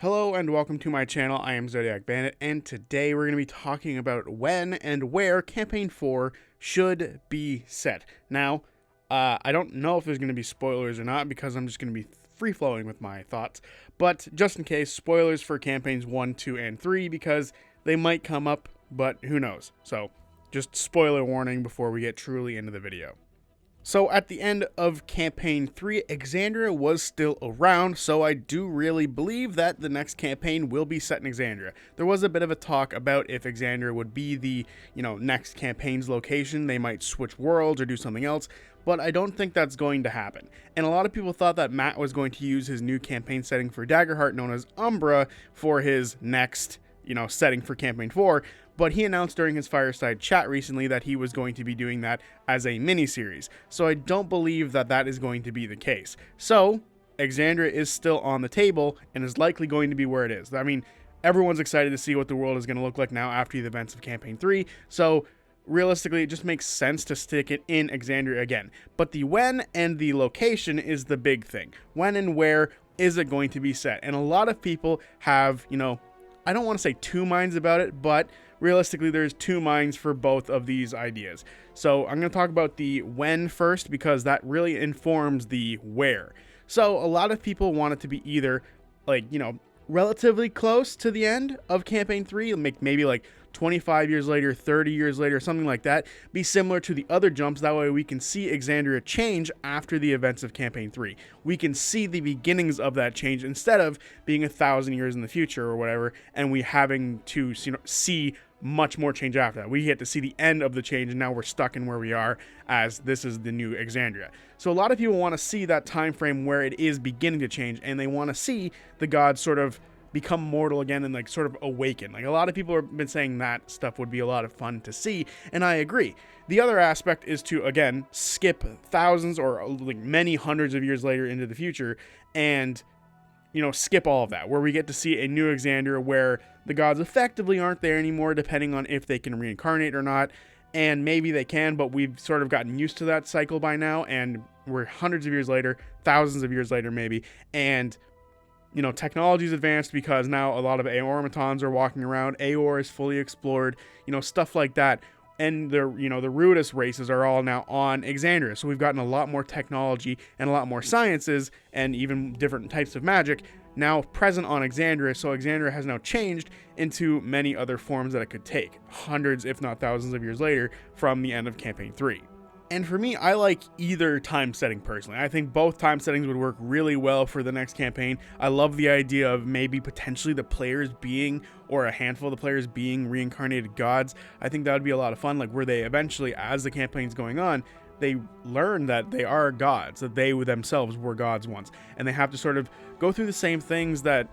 Hello and welcome to my channel. I am Zodiac Bandit, and today we're going to be talking about when and where Campaign 4 should be set. Now, I don't know if there's going to be spoilers or not because I'm just going to be free-flowing with my thoughts, but just in case, spoilers for Campaigns 1, 2, and 3 because they might come up, but who knows. So, just spoiler warning before we get truly into the video. So at the end of Campaign 3, Exandria was still around, so I do really believe that the next campaign will be set in Exandria. There was a bit of a talk about if Exandria would be the, next campaign's location. They might switch worlds or do something else, but I don't think that's going to happen. And a lot of people thought that Matt was going to use his new campaign setting for Daggerheart, known as Umbra, for his next, setting for Campaign 4, but he announced during his fireside chat recently that he was going to be doing that as a mini-series. So I don't believe that that is going to be the case. So Exandria is still on the table and is likely going to be where it is. I mean, everyone's excited to see what the world is going to look like now after the events of Campaign 3. So realistically, it just makes sense to stick it in Exandria again. But the when and the location is the big thing. When and where is it going to be set? And a lot of people have, I don't want to say two minds about it, but realistically, there's two minds for both of these ideas. So I'm going to talk about the when first because that really informs the where. So a lot of people want it to be either relatively close to the end of Campaign 3, maybe like 25 years later, 30 years later, something like that, be similar to the other jumps. That way we can see Exandria change after the events of Campaign 3. We can see the beginnings of that change instead of being 1,000 years in the future or whatever, and we having to see much more change after that. We get to see the end of the change, and now we're stuck in where we are as this is the new Exandria. So a lot of people want to see that time frame where it is beginning to change, and they want to see the gods sort of become mortal again and sort of awaken. A lot of people have been saying that stuff would be a lot of fun to see, and I agree. The other aspect is to, again, skip thousands or many hundreds of years later into the future and skip all of that, where we get to see a new Exandria where the gods effectively aren't there anymore, depending on if they can reincarnate or not. And maybe they can, but we've sort of gotten used to that cycle by now, and we're hundreds of years later, thousands of years later maybe, and technology's advanced because now a lot of Aoromatons are walking around, Aor is fully explored, stuff like that. And the rudest races are all now on Exandria. So we've gotten a lot more technology and a lot more sciences and even different types of magic now present on Exandria. So Exandria has now changed into many other forms that it could take, hundreds if not thousands of years later from the end of Campaign 3. And for me, I like either time setting personally. I think both time settings would work really well for the next campaign. I love the idea of maybe potentially the players being, or a handful of the players being, reincarnated gods. I think that would be a lot of fun, where they eventually, as the campaign's going on, they learn that they are gods, that they themselves were gods once. And they have to sort of go through the same things that,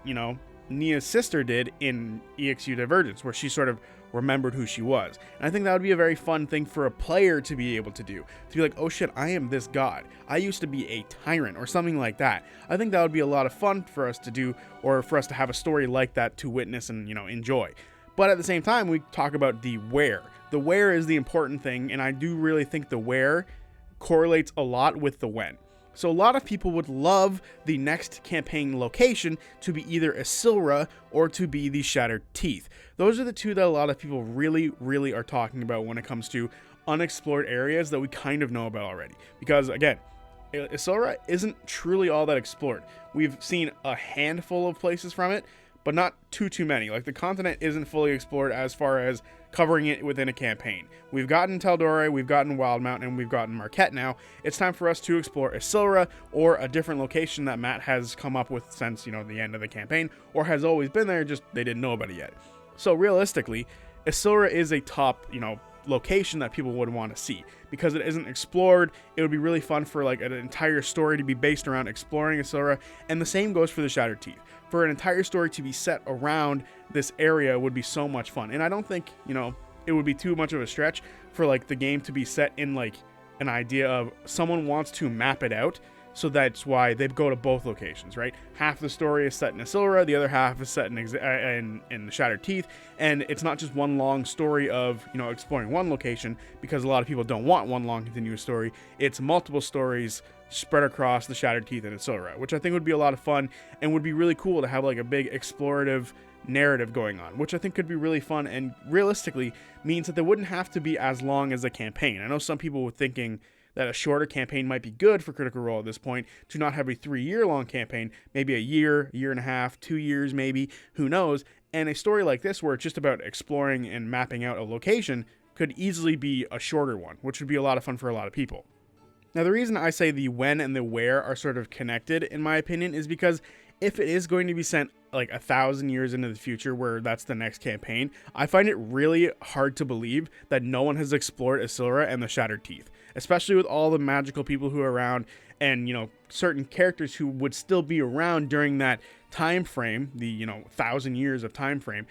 Nia's sister did in EXU Divergence, where she sort of remembered who she was. And I think that would be a very fun thing for a player to be able to do. To be like, oh shit, I am this god. I used to be a tyrant or something like that. I think that would be a lot of fun for us to do, or for us to have a story like that to witness and, enjoy. But at the same time, we talk about the where. The where is the important thing, and I do really think the where correlates a lot with the when. So a lot of people would love the next campaign location to be either Isilra or to be the Shattered Teeth. Those are the two that a lot of people really, really are talking about when it comes to unexplored areas that we kind of know about already. Because again, Isilra isn't truly all that explored. We've seen a handful of places from it, but not too many. The continent isn't fully explored as far as covering it within a campaign. We've gotten Tal'Dorei, we've gotten Wildmount, and we've gotten Marquette now. It's time for us to explore Isilra or a different location that Matt has come up with since, the end of the campaign, or has always been there, just they didn't know about it yet. So realistically, Isilra is a top, location that people would want to see because it isn't explored. It would be really fun for an entire story to be based around exploring Isilra, and the same goes for the Shattered Teeth. For an entire story to be set around this area would be so much fun, and I don't think it would be too much of a stretch for the game to be set in an idea of someone wants to map it out. So that's why they go to both locations, right? Half the story is set in Isilra, the other half is set in the Shattered Teeth, and it's not just one long story of, exploring one location, because a lot of people don't want one long continuous story. It's multiple stories spread across the Shattered Teeth and Asilra, which I think would be a lot of fun and would be really cool to have like a big explorative narrative going on, which I think could be really fun and realistically means that they wouldn't have to be as long as a campaign. I know some people were thinking that a shorter campaign might be good for Critical Role at this point, to not have a 3-year long campaign, maybe a year and a half, 2 years maybe, who knows. And a story like this where it's just about exploring and mapping out a location could easily be a shorter one, which would be a lot of fun for a lot of people. Now, the reason I say the when and the where are sort of connected, in my opinion, is because if it is going to be sent like 1,000 years into the future where that's the next campaign, I find it really hard to believe that no one has explored Asilra and the Shattered Teeth, especially with all the magical people who are around and, you know, certain characters who would still be around during that time frame, the, you know, 1,000 years of time frame.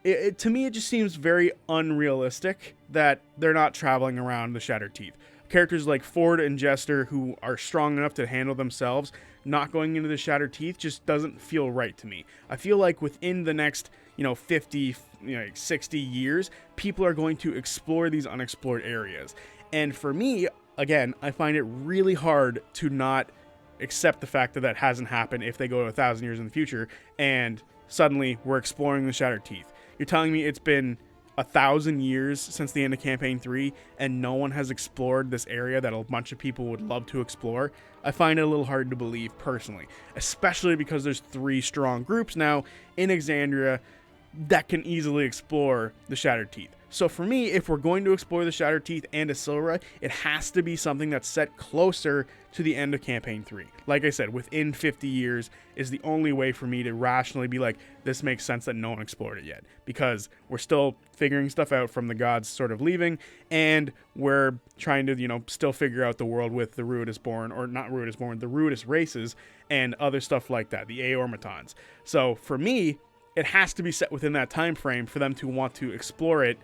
To me, it just seems very unrealistic that they're not traveling around the Shattered Teeth. Characters like Ford and Jester, who are strong enough to handle themselves, not going into the Shattered Teeth just doesn't feel right to me. I feel like within the next, 50, 60 years, people are going to explore these unexplored areas. And for me, again, I find it really hard to not accept the fact that that hasn't happened if they go to 1,000 years in the future and suddenly we're exploring the Shattered Teeth. You're telling me it's been 1,000 years since the end of Campaign 3 and no one has explored this area that a bunch of people would love to explore? I find it a little hard to believe personally, especially because there's 3 strong groups now in Exandria that can easily explore the Shattered Teeth. So for me, if we're going to explore the Shattered Teeth and Asilra, it has to be something that's set closer to the end of Campaign 3. Like I said, within 50 years is the only way for me to rationally be like, this makes sense that no one explored it yet. Because we're still figuring stuff out from the gods sort of leaving, and we're trying to, still figure out the world with the Ruidusborn, or not Ruidusborn, the Ruidus races, and other stuff like that, the Aormatons. So for me, it has to be set within that time frame for them to want to explore it,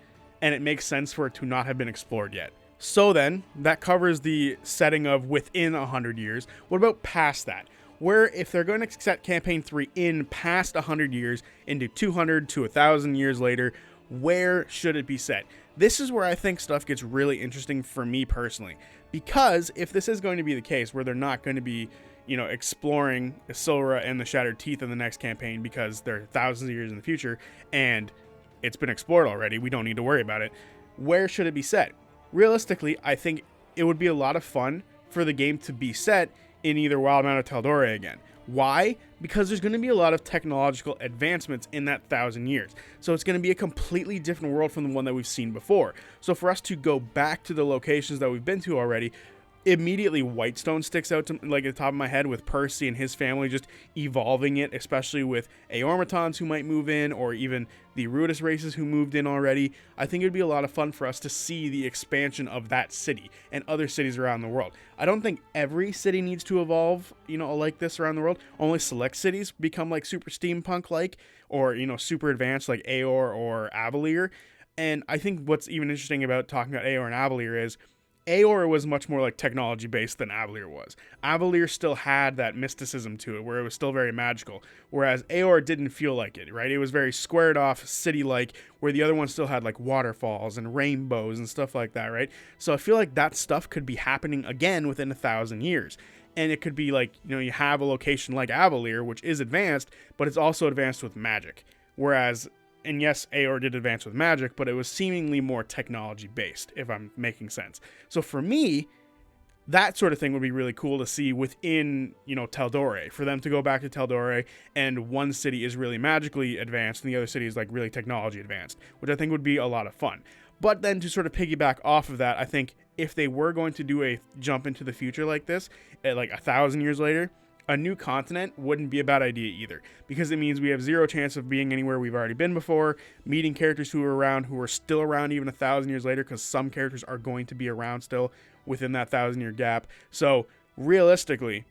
and it makes sense for it to not have been explored yet. So then, that covers the setting of within 100 years. What about past that? Where if they're going to set Campaign 3 in past 100 years, into 200 to 1,000 years later, where should it be set? This is where I think stuff gets really interesting for me personally. Because if this is going to be the case, where they're not going to be, exploring Asilra and the Shattered Teeth in the next campaign because they're thousands of years in the future, and it's been explored already, we don't need to worry about it, where should it be set? Realistically, I think it would be a lot of fun for the game to be set in either Wildemount or Tal'Dorei again. Why? Because there's going to be a lot of technological advancements in that 1,000 years. So it's going to be a completely different world from the one that we've seen before. So for us to go back to the locations that we've been to already, immediately Whitestone sticks out to like at the top of my head, with Percy and his family just evolving it, especially with Aormatons who might move in, or even the Ruidus races who moved in already. I think it'd be a lot of fun for us to see the expansion of that city and other cities around the world. I don't think every city needs to evolve, like this around the world. Only select cities become like super steampunk like, or super advanced like Aor or Avalier. And I think what's even interesting about talking about Aor and Avalier is Aor was much more like technology based than Avalier was. Avalier still had that mysticism to it, where it was still very magical, whereas Aor didn't feel like it, right? It was very squared off, city like, where the other one still had like waterfalls and rainbows and stuff like that, right? So I feel like that stuff could be happening again within 1,000 years. And it could be like, you have a location like Avalier, which is advanced, but it's also advanced with magic. Whereas, and yes, Aor did advance with magic, but it was seemingly more technology-based, if I'm making sense. So for me, that sort of thing would be really cool to see within, Tal'Dorei. For them to go back to Tal'Dorei, and one city is really magically advanced, and the other city is, like, really technology advanced, which I think would be a lot of fun. But then to sort of piggyback off of that, I think if they were going to do a jump into the future like this, at like 1,000 years later, a new continent wouldn't be a bad idea either, because it means we have zero chance of being anywhere we've already been before, meeting characters who are around, who are still around even 1,000 years later, because some characters are going to be around still within that 1,000-year gap. So realistically,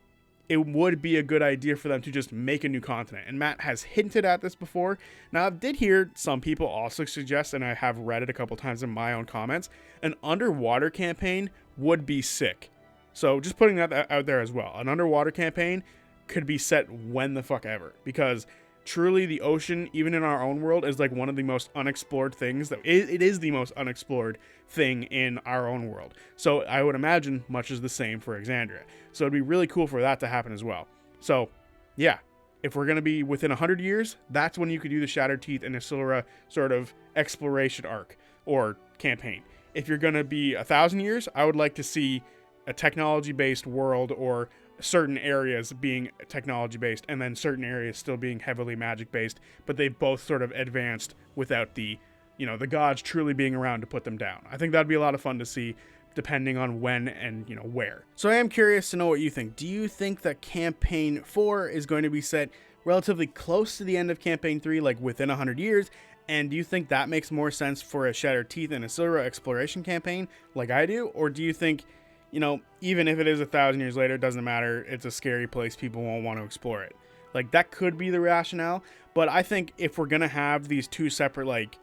it would be a good idea for them to just make a new continent. And Matt has hinted at this before. Now, I did hear some people also suggest, and I have read it a couple times in my own comments, an underwater campaign would be sick. So just putting that out there as well. An underwater campaign could be set when the fuck ever. Because truly the ocean, even in our own world, is like one of the most unexplored things. It is the most unexplored thing in our own world. So I would imagine much is the same for Exandria. So it'd be really cool for that to happen as well. So yeah, if we're going to be within 100 years, that's when you could do the Shattered Teeth and Isilra sort of exploration arc or campaign. If you're going to be 1,000 years, I would like to see a technology-based world, or certain areas being technology-based and then certain areas still being heavily magic-based, but they both sort of advanced without the, the gods truly being around to put them down. I think that'd be a lot of fun to see, depending on when and where. So I am curious to know what you think. Do you think that campaign 4 is going to be set relatively close to the end of campaign 3, like within 100 years? And do you think that makes more sense for a Shattered Teeth and Isilra exploration campaign like I do? Or do you think, even if it is 1,000 years later, it doesn't matter, it's a scary place, people won't want to explore it? Like, that could be the rationale, but I think if we're gonna have these two separate,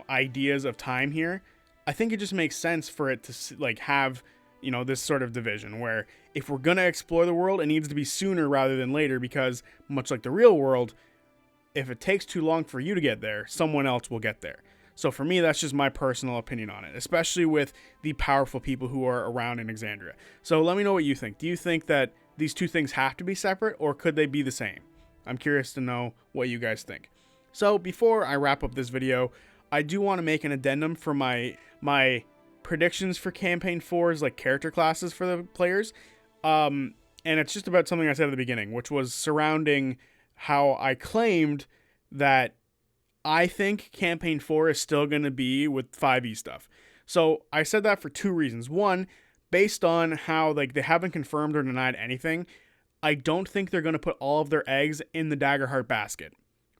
ideas of time here, I think it just makes sense for it to have this sort of division, where if we're gonna explore the world, it needs to be sooner rather than later, because much like the real world, if it takes too long for you to get there, someone else will get there. So for me, that's just my personal opinion on it, especially with the powerful people who are around in Exandria. So let me know what you think. Do you think that these two things have to be separate, or could they be the same? I'm curious to know what you guys think. So before I wrap up this video, I do want to make an addendum for my predictions for campaign 4's character classes for the players. And it's just about something I said at the beginning, which was surrounding how I claimed that I think campaign 4 is still going to be with 5e stuff. So I said that for two reasons. One, based on how they haven't confirmed or denied anything, I don't think they're going to put all of their eggs in the Daggerheart basket,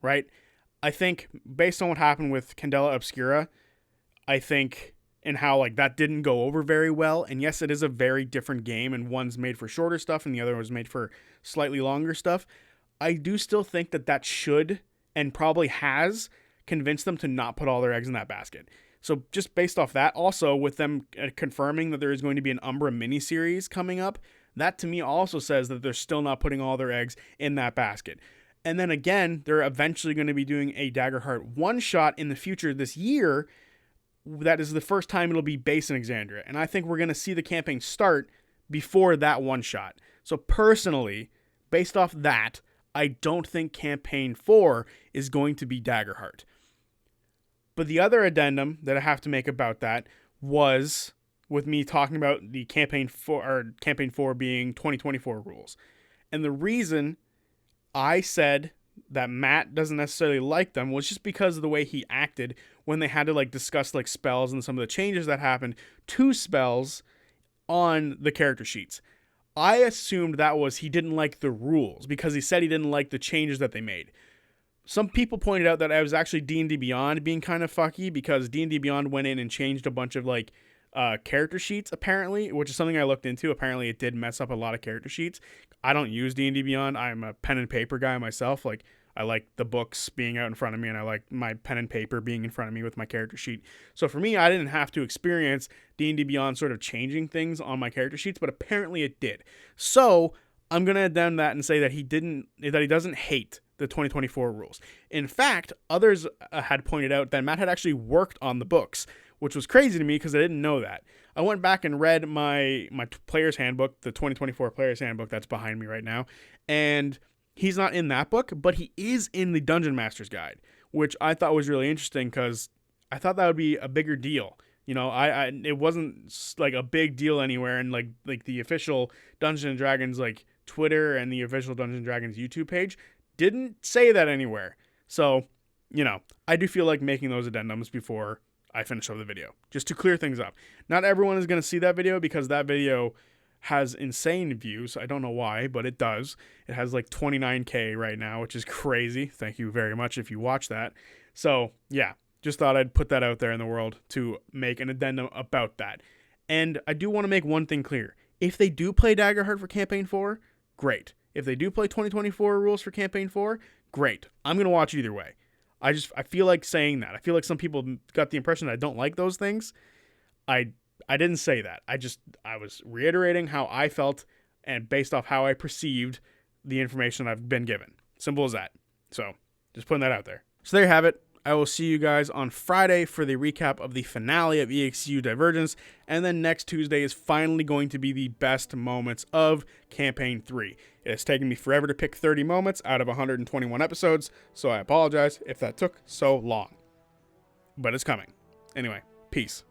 right? I think based on what happened with Candela Obscura, I think, and how that didn't go over very well. And yes, it is a very different game, and one's made for shorter stuff and the other was made for slightly longer stuff. I do still think that should, and probably has, convinced them to not put all their eggs in that basket. So just based off that, also with them confirming that there is going to be an Umbra miniseries coming up, that to me also says that they're still not putting all their eggs in that basket. And then again, they're eventually going to be doing a Daggerheart one-shot in the future this year. That is the first time it'll be based in Exandria. And I think we're going to see the campaign start before that one-shot. So personally, based off that, I don't think campaign 4 is going to be Daggerheart. But the other addendum that I have to make about that was with me talking about the campaign 4 being 2024 rules. And the reason I said that Matt doesn't necessarily like them was just because of the way he acted when they had to discuss spells and some of the changes that happened to spells on the character sheets. I assumed that was he didn't like the rules because he said he didn't like the changes that they made. Some people pointed out that it was actually D&D Beyond being kind of fucky, because D&D Beyond went in and changed a bunch of character sheets, apparently, which is something I looked into. Apparently it did mess up a lot of character sheets. I don't use D&D Beyond. I'm a pen and paper guy myself. I like the books being out in front of me, and I like my pen and paper being in front of me with my character sheet. So for me, I didn't have to experience D&D Beyond sort of changing things on my character sheets, but apparently it did. So I'm going to addend that and say that he doesn't hate the 2024 rules. In fact, others had pointed out that Matt had actually worked on the books, which was crazy to me because I didn't know that. I went back and read my player's handbook, the 2024 player's handbook that's behind me right now, and he's not in that book, but he is in the Dungeon Master's Guide, which I thought was really interesting because I thought that would be a bigger deal. It wasn't a big deal anywhere, and the official Dungeons and Dragons Twitter and the official Dungeons and Dragons YouTube page didn't say that anywhere. So, I do feel like making those addendums before I finish up the video, just to clear things up. Not everyone is going to see that video because that video has insane views. I don't know why, but it does. It has 29K right now, which is crazy. Thank you very much if you watch that. So yeah, just thought I'd put that out there in the world to make an addendum about that. And I do want to make one thing clear. If they do play Daggerheart for campaign 4, great. If they do play 2024 rules for campaign 4, great. I'm going to watch either way. I feel like saying that. I feel like some people got the impression that I don't like those things. I didn't say that. I was reiterating how I felt and based off how I perceived the information I've been given. Simple as that. So, Just putting that out there. So there you have it. I will see you guys on Friday for the recap of the finale of EXU Divergence, and then next Tuesday is finally going to be the best moments of Campaign 3. It has taken me forever to pick 30 moments out of 121 episodes, so I apologize if that took so long. But it's coming. Anyway, peace.